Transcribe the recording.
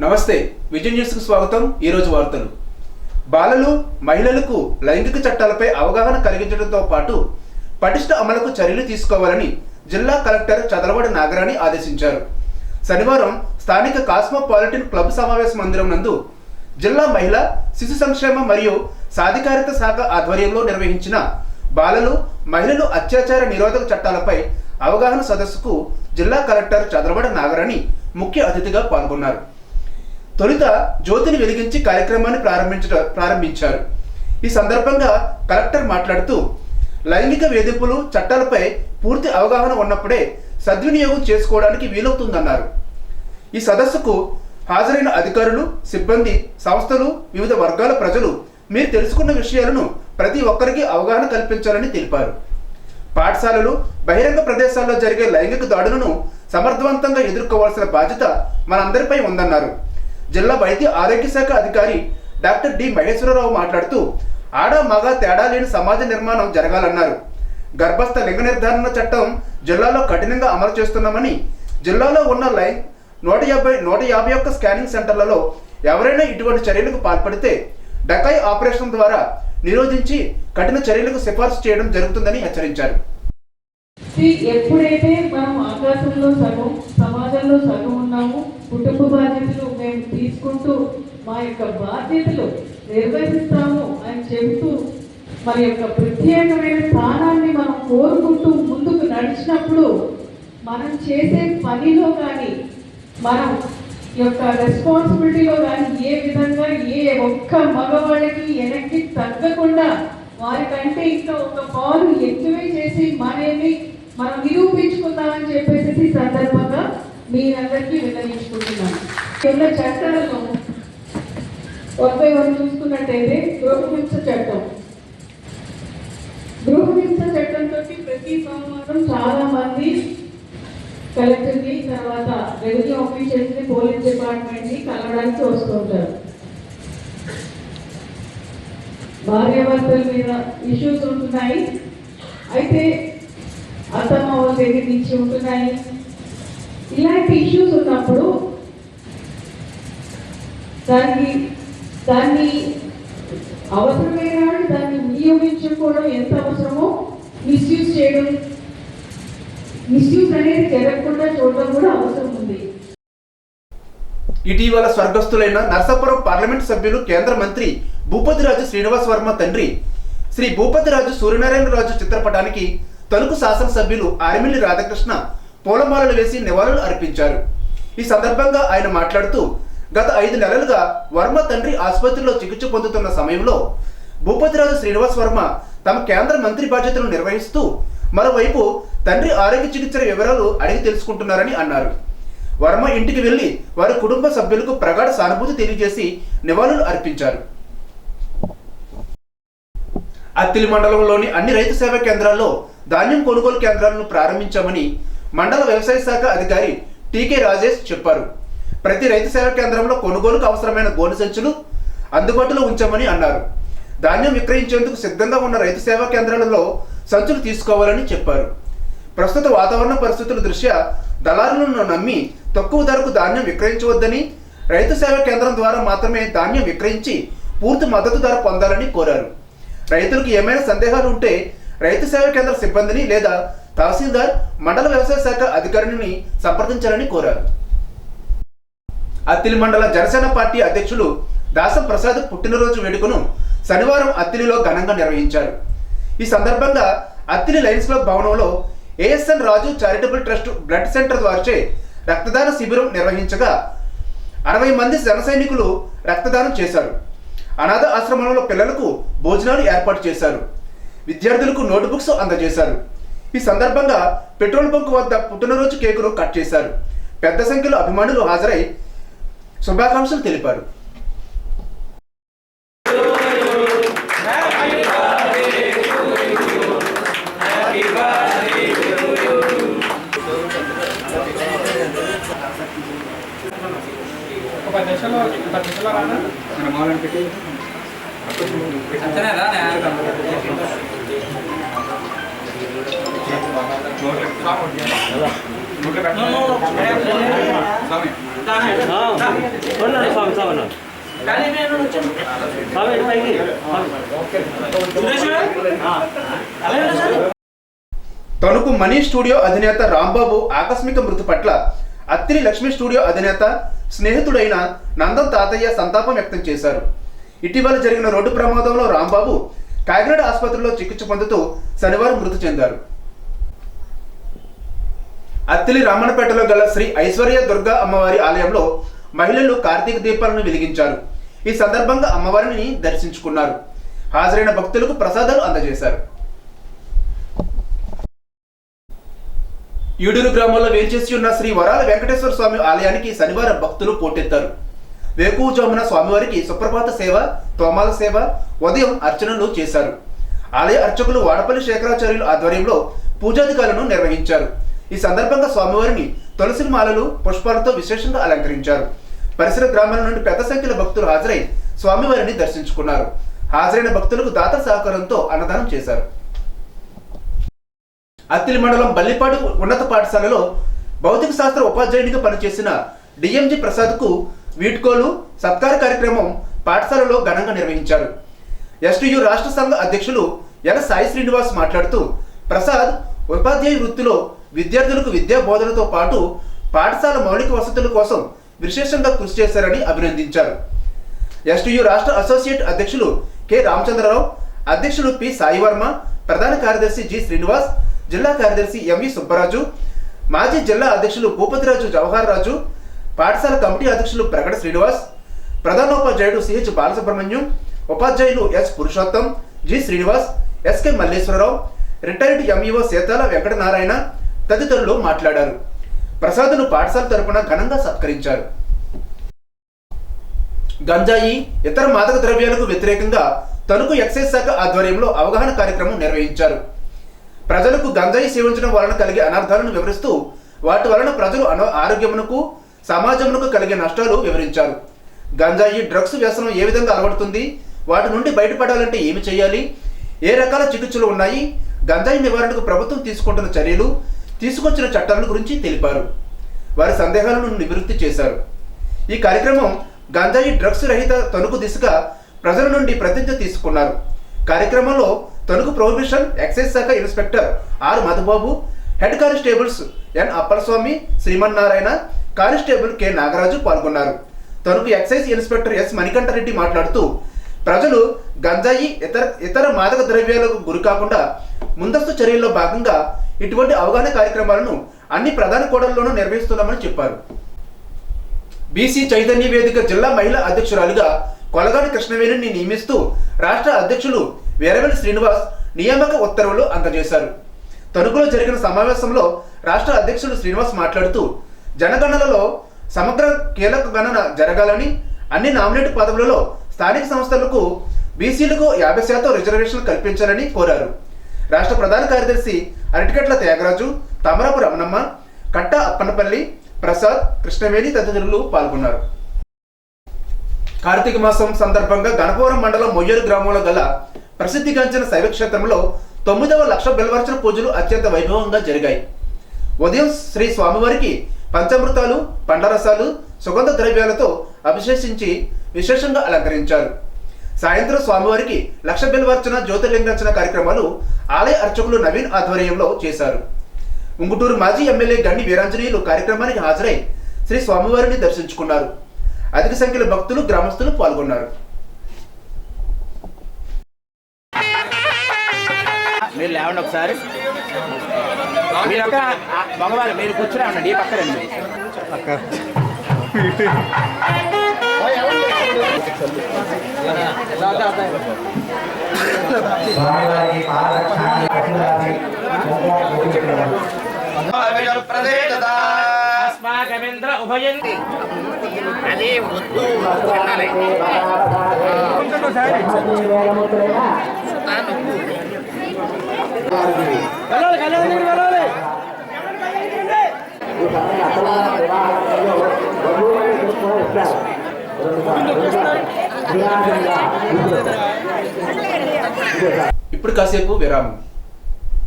నమస్తే విజయ్ న్యూస్ కు స్వాగతం। ఈ రోజు వార్తలు। బాలలు మహిళలకు లైంగిక చట్టాలపై అవగాహన కలిగించడంతో పాటు పటిష్ట అమలుకు చర్యలు తీసుకోవాలని జిల్లా కలెక్టర్ చదలవాడ నాగరాణి ఆదేశించారు। శనివారం స్థానిక కాస్మోపాలిటన్ క్లబ్ సమావేశ మందిరం నందు జిల్లా మహిళా శిశు సంక్షేమ మరియు సాధికారత శాఖ ఆధ్వర్యంలో నిర్వహించిన బాలలు మహిళలు అత్యాచార నిరోధక చట్టాలపై అవగాహన సదస్సుకు జిల్లా కలెక్టర్ చదలవాడ నాగరాణి ముఖ్య అతిథిగా పాల్గొన్నారు। తొలుత జ్యోతిని వెలిగించి కార్యక్రమాన్ని ప్రారంభించారు। ఈ సందర్భంగా కలెక్టర్ మాట్లాడుతూ లైంగిక వేధింపులు చట్టాలపై పూర్తి అవగాహన ఉన్నప్పుడే సద్వినియోగం చేసుకోవడానికి వీలవుతుందన్నారు। ఈ సదస్సుకు హాజరైన అధికారులు, సిబ్బంది, సంస్థలు, వివిధ వర్గాల ప్రజలు మీరు తెలుసుకున్న విషయాలను ప్రతి ఒక్కరికి అవగాహన కల్పించాలని తెలిపారు। పాఠశాలలు, బహిరంగ ప్రదేశాల్లో జరిగే లైంగిక దాడులను సమర్థవంతంగా ఎదుర్కోవాల్సిన బాధ్యత మనందరిపై ఉందన్నారు। జిల్లా వైద్య ఆరోగ్య శాఖ అధికారి డాక్టర్ డి మహేశ్వరరావు మాట్లాడుతూ ఆడ మగ తేడా లేని సమాజ నిర్మాణం జరగాలన్నారు। గర్భస్థ లింగ నిర్ధారణ చట్టం జిల్లాలో కఠినంగా అమలు చేస్తున్నామని, జిల్లాలో ఉన్న 151 స్కానింగ్ సెంటర్లలో ఎవరైనా ఇటువంటి చర్యలకు పాల్పడితే డకాయి ఆపరేషన్ ద్వారా నిరోధించి కఠిన చర్యలకు సిఫార్సు చేయడం జరుగుతుందని హెచ్చరించారు। ఎప్పుడైతే మనం ఆకాశంలో సగం సమాజంలో సగం ఉన్నాము, కుటుంబ బాధ్యతలు మేము తీసుకుంటూ మా యొక్క బాధ్యతలు నిర్వహిస్తాము అని చెబుతూ మన యొక్క ప్రత్యేకమైన స్థానాన్ని మనం కోరుకుంటూ ముందుకు నడిచినప్పుడు మనం చేసే పనిలో కానీ మనం యొక్క రెస్పాన్సిబిలిటీలో కానీ ఏ విధంగా ఏ ఒక్క మగవాళ్ళకి వెనక్కి తగ్గకుండా వారికంటే ఇంకా ఒక పాలు ఎక్కువే చేసి మనల్ని మనం నిరూపించుకుందామని చెప్పేసి సందర్భంగా మీరందరికీ విన్నవించుకుంటున్నాను। ఉన్న చట్టాలను 41 చూసుకున్నట్టయితే గృహహింస చట్టంతో ప్రతి సంవత్సరం చాలా మంది కలెక్టర్ని, తర్వాత రెవెన్యూ ఆఫీసర్స్ని, పోలీస్ డిపార్ట్మెంట్ని కలవడానికి వస్తూ ఉంటారు। భార్యాభర్తల మీద ఇష్యూస్ ఉంటున్నాయి, అయితే అత్తమ్మ వాళ్ళ దగ్గర నుంచి ఉంటున్నాయి। ఇలాంటి ఇష్యూస్ ఉన్నప్పుడు దాన్ని అవసరమైన వాళ్ళు దాన్ని వినియోగించుకోవడం ఎంత అవసరమో మిస్యూజ్ చేయడం, మిస్యూజ్ అనేది జరగకుండా చూడడం కూడా అవసరం ఉంది। ఇటీవల స్వర్గస్థులైన నర్సాపురం పార్లమెంట్ సభ్యులు, కేంద్ర మంత్రి భూపతిరాజు శ్రీనివాస్ వర్మ తండ్రి శ్రీ భూపతిరాజు సూర్యనారాయణరాజు చిత్రపటానికి తణుకు శాసనసభ్యులు ఆర్మిల్లి రాధాకృష్ణ పూలమాలలు వేసి నివాళులు అర్పించారు। ఈ సందర్భంగా ఆయన మాట్లాడుతూ గత 5 నెలలుగా వర్మ తండ్రి ఆసుపత్రిలో చికిత్స పొందుతున్న సమయంలో భూపతిరాజు శ్రీనివాస్ వర్మ తమ కేంద్ర మంత్రి బాధ్యతలను నిర్వహిస్తూ మరోవైపు తండ్రి ఆరోగ్య చికిత్స వివరాలు అడిగి తెలుసుకుంటున్నారని అన్నారు। వర్మ ఇంటికి వెళ్లి వారి కుటుంబ సభ్యులకు ప్రగాఢ సానుభూతి తెలియజేసి నివాళులు అర్పించారు। అత్తిలి మండలంలోని అన్ని రైతు సేవా కేంద్రాల్లో ధాన్యం కొనుగోలు కేంద్రాలను ప్రారంభించామని మండల వ్యవసాయ శాఖ అధికారి టీకే రాజేష్ చెప్పారు। ప్రతి రైతు సేవా కేంద్రంలో కొనుగోలుకు అవసరమైన గోనె సంచులు అందుబాటులో ఉంచామని అన్నారు। ధాన్యం విక్రయించేందుకు సిద్ధంగా ఉన్న రైతు సేవా కేంద్రాలలో సంచులు తీసుకోవాలని చెప్పారు। ప్రస్తుత వాతావరణ పరిస్థితుల దృష్ట్యా దళారులను నమ్మి తక్కువ ధరకు ధాన్యం విక్రయించవద్దని, రైతు సేవా కేంద్రం ద్వారా మాత్రమే ధాన్యం విక్రయించి పూర్తి మద్దతు ధర పొందాలని కోరారు। రైతులకు ఏమైనా సందేహాలు ఉంటే రైతు సేవా కేంద్ర సిబ్బందిని లేదా తహసీల్దార్, మండల వ్యవసాయ శాఖ అధికారిని సంప్రదించాలని కోరారు। అత్తిలి మండల జనసేన పార్టీ అధ్యక్షులు దాసం ప్రసాద్ పుట్టినరోజు వేడుకను శనివారం అత్తిలిలో ఘనంగా నిర్వహించారు। ఈ సందర్భంగా అత్తిలి లయన్స్ క్లబ్ భవనంలో ఏఎస్ఎన్ రాజు చారిటబుల్ ట్రస్ట్ బ్లడ్ సెంటర్ వారిచే రక్తదాన శిబిరం నిర్వహించగా 60 మంది జన సైనికులు రక్తదానం చేశారు। అనాథ ఆశ్రమంలో పిల్లలకు భోజనాలు ఏర్పాటు చేశారు, విద్యార్థులకు నోట్బుక్స్ అందజేశారు। ఈ సందర్భంగా పెట్రోల్ బంక్ వద్ద పుట్టినరోజు కేకును కట్ చేశారు। పెద్ద సంఖ్యలో అభిమానులు హాజరై శుభాకాంక్షలు తెలిపారు। Sampai. తణుకు మనీ స్టూడియో అధినేత రాంబాబు ఆకస్మిక మృతి పట్ల అత్తిలి లక్ష్మీ స్టూడియో అధినేత స్నేహితుడైన నందం తాతయ్య సంతాపం వ్యక్తం చేశారు. ఇటీవల జరిగిన రోడ్డు ప్రమాదంలో రాంబాబు కాకినాడ ఆసుపత్రిలో చికిత్స పొందుతూ శనివారం మృతి చెందారు. అత్తిలి రామన్నపేటలో గల శ్రీ ఐశ్వర్య దుర్గా అమ్మవారి ఆలయంలో మహిళలు కార్తీక దీపాలను వెలిగించారు. ఈ సందర్భంగా అమ్మవారిని దర్శించుకున్నారు. హాజరైన భక్తులకు ప్రసాదాలు అందజేశారు. ఈడూరు గ్రామంలో వేంచేసి ఉన్న శ్రీ వరాల వెంకటేశ్వర స్వామి ఆలయానికి శనివారం భక్తులు పోటెత్తారు. వేకువజామున స్వామివారికి సుప్రభాత సేవ, తోమాల సేవ, ఉదయం అర్చనలు చేశారు. ఆలయ అర్చకులు వాడపల్లి శేఖరాచార్యుల ఆధ్వర్యంలో పూజాధికారులను నిర్వహించారు. ఈ సందర్భంగా స్వామివారిని తులసి మాలలు, పుష్పాలతో విశేషంగా అలంకరించారు. పరిసర గ్రామాల నుండి పెద్ద సంఖ్యలో భక్తులు హాజరై స్వామివారిని దర్శించుకున్నారు. హాజరైన భక్తులకు దాతల సహకారంతో అన్నదానం చేశారు. అత్తిలి మండలం బల్లిపాడు ఉన్నత పాఠశాలలో భౌతిక శాస్త్ర ఉపాధ్యాయునిగా పనిచేసిన డిఎంజి ప్రసాద్కు వీడ్కోలు సత్కార కార్యక్రమం పాఠశాలలో ఘనంగా నిర్వహించారు. ఎస్టీయు రాష్ట్ర సంఘ అధ్యక్షులు ఎల సాయి శ్రీనివాస్ మాట్లాడుతూ ప్రసాద్ ఉపాధ్యాయ వృత్తిలో విద్యార్థులకు విద్యా బోధనతో పాటు పాఠశాల మౌలిక వసతుల కోసం విశేషంగా కృషి చేశారని అభినందించారు. ఎస్టీయు రాష్ట్ర అసోసియేట్ అధ్యక్షులు కె రామచంద్రరావు, అధ్యక్షులు పి సాయివర్మ, ప్రధాన కార్యదర్శి జి శ్రీనివాస్, జిల్లా కార్యదర్శి ఎంవి సుబ్బరాజు, మాజీ జిల్లా అధ్యక్షులు భూపతిరాజు జవహర్ రాజు, పాఠశాల కమిటీ అధ్యక్షులు ప్రగడ శ్రీనివాస్, ప్రధానోపాధ్యాయుడు సిహెచ్ బాలసుబ్రహ్మణ్యం, ఉపాధ్యాయులు S Purushottam, G Srinivas, S K Malleswararao, retired MEO Setala Venkatanarayana తదితరులు మాట్లాడారు. ప్రసాద్ను పాఠశాల తరపున ఘనంగా సత్కరించారు. గంజాయి, ఇతర మాదక ద్రవ్యాలకు వ్యతిరేకంగా తణుకు ఎక్సైజ్ శాఖ ఆధ్వర్యంలో అవగాహన కార్యక్రమం నిర్వహించారు. ప్రజలకు గంజాయి సేవించడం వలన కలిగే అనర్థాలను వివరిస్తూ వాటి వలన ప్రజలు ఆరోగ్యమునకు, సమాజమునకు కలిగే నష్టాలు వివరించారు. గంజాయి డ్రగ్స్ వ్యసనం ఏ విధంగా అలవడుతుంది, వాటి నుండి బయటపడాలంటే ఏమి చేయాలి, ఏ రకాల చికిత్సలు ఉన్నాయి, గంజాయి నివారణకు ప్రభుత్వం తీసుకుంటున్న చర్యలు, తీసుకొచ్చిన చట్టాల గురించి తెలిపారు. వారి సందేహాలను నివృత్తి చేశారు. ఈ కార్యక్రమం గంజాయి డ్రగ్స్ రహిత తణుకు దిశగా ప్రజల నుండి ప్రతిజ్ఞ తీసుకున్నారు. కార్యక్రమంలో తణుకు ప్రొహిబిషన్ ఎక్సైజ్ శాఖ inspector R Madhubabu, head constables N Appalaswamy, Srimannarayana, constable K Nagaraju పాల్గొన్నారు. Tanuku excise inspector S Manikanta Reddy మాట్లాడుతూ ప్రజలు గంజాయి, ఇతర మాదక ద్రవ్యాలకు గురి కాకుండా ముందస్తు చర్యల్లో భాగంగా ఇటువంటి అవగాహన కార్యక్రమాలను అన్ని ప్రధాన కూడళ్లలోనూ నిర్వహిస్తున్నామని చెప్పారు. బీసీ చైతన్య వేదిక జిల్లా మహిళా అధ్యక్షురాలుగా కొలగాని కృష్ణవేణిని నియమిస్తూ రాష్ట్ర అధ్యక్షులు వీరవెల్లి శ్రీనివాస్ నియామక ఉత్తర్వులు అందజేశారు. తణుకులో జరిగిన సమావేశంలో రాష్ట్ర అధ్యక్షులు శ్రీనివాస్ మాట్లాడుతూ జనగణనలో సమగ్ర కీలక గణన జరగాలని, అన్ని నామినేట్ పదవులలో స్థానిక సంస్థలకు బీసీలకు 50% రిజర్వేషన్లు కల్పించాలని కోరారు. రాష్ట్ర ప్రధాన కార్యదర్శి అరటికట్ల త్యాగరాజు, తమరపు రమణమ్మ, కట్ట అప్పన్నపల్లి, ప్రసాద్, కృష్ణవేణి తదితరులు పాల్గొన్నారు. కార్తీక మాసం సందర్భంగా గణపవరం మండలం మొయ్యేరు గ్రామంలో గల ప్రసిద్ధిగాంచిన శైవక్షేత్రంలో 9వ లక్ష బిల్వర్చన పూజలు అత్యంత వైభవంగా జరిగాయి. ఉదయం శ్రీ స్వామివారికి పంచామృతాలు, పండరసాలు, సుగంధ ద్రవ్యాలతో అభిషేకించి విశేషంగా అలంకరించారు. సాయంత్రం స్వామివారికి లక్ష బిల్వర్చన, జ్యోతిర్లింగార్చన కార్యక్రమాలు ఆలయ అర్చకులు నవీన్ ఆధ్వర్యంలో చేశారు. ఉంగుటూరు మాజీ ఎమ్మెల్యే గండి వీరాంజనేయులు కార్యక్రమానికి హాజరై శ్రీ స్వామివారిని దర్శించుకున్నారు. అధిక సంఖ్యలో భక్తులు, గ్రామస్తులు పాల్గొన్నారు. మీరు లేవండి ఒకసారి, మీరు ఒక మగవారు మీరు కూర్చుని ఉండండి, ఈ పక్కనండి. అస్మాకమేంద్ర ఉభయంతి అది వద్దు ఇప్పుడు కాసేపు విరామం.